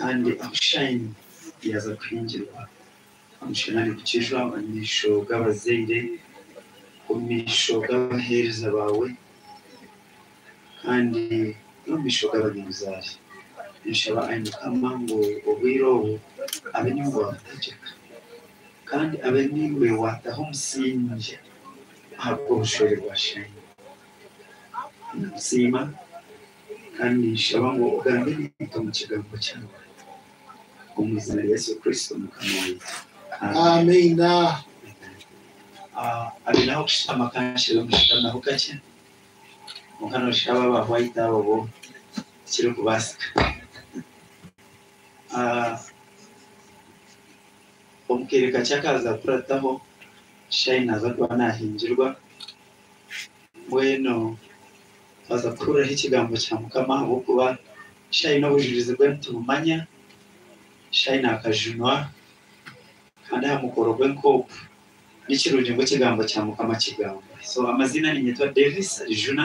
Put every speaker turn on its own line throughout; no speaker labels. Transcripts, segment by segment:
kandi amushayini yaza kwinjirwa amushanani kukijwa abamisho bw'abazeire kumisho bw'abahereza bawe kandi n'umisho bw'abanyamuzari nshaba ayimukama ngo obwirobo abe niwe wategeka kandi abe niwe wataho umusingi ahabwo ubushore bwa shayini ndamusima kandi nshaba ngo ugambe nito mu kigambo cyawe umuzina Yesu Kristo mukama wacu amina abinaho kushama kanshiro mushana hukake mukano shaba ba white abo kiro kubasika omukereka cyakaza kurataho shayini aza kuba nahingirwa weno aza kururaho ikigambo cya mukama aho kuba shayini n'ubujurizi bwe tumumanya shayini akajunwa kandi hamukorogwe nkopu n'ikirungingo kigambo cya mukama kigambo so amazina ni nyitwa Davis Juna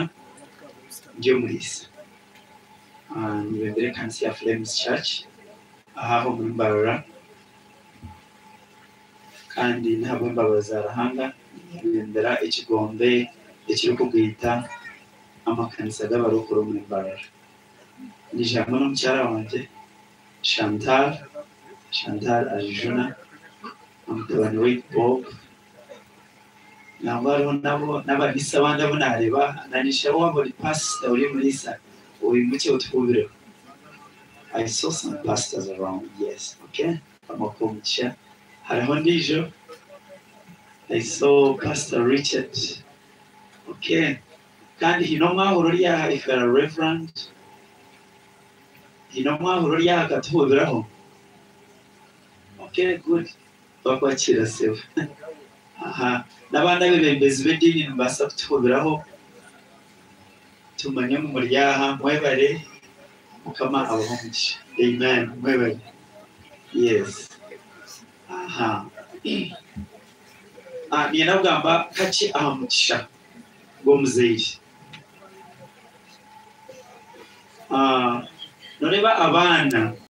ngiye muri isa nibembere kansi ya Flames Church aho muri Mbarara kandi ntabwo mbabaza arahanga nibembera ikigombe ikiri kubwita amakanisa y'abarokoro muri Mbarara ni jambo n'umucyara wanjye Chantal Ajuna amutabani we Bob nambaro nabo n'abadisa abandi abo nareba nanisha wabo ni pastor uri muri isa ubimuke utubire I saw some pastors around yes okay amakomcha hariho ndijo I saw Pastor Richard okay kandi hino mwahoro rya if you are a reverend hino mwahoro rya katubiraho okay good bakwakira sewe aha nabanda bebembezi bedini mbasa kutubiraho tumanye mu muryaha mwebare mukama abahomugisha amen mwebare yes aha ni nabwamba kaki ahamugisha ngo muzeyi noreba abana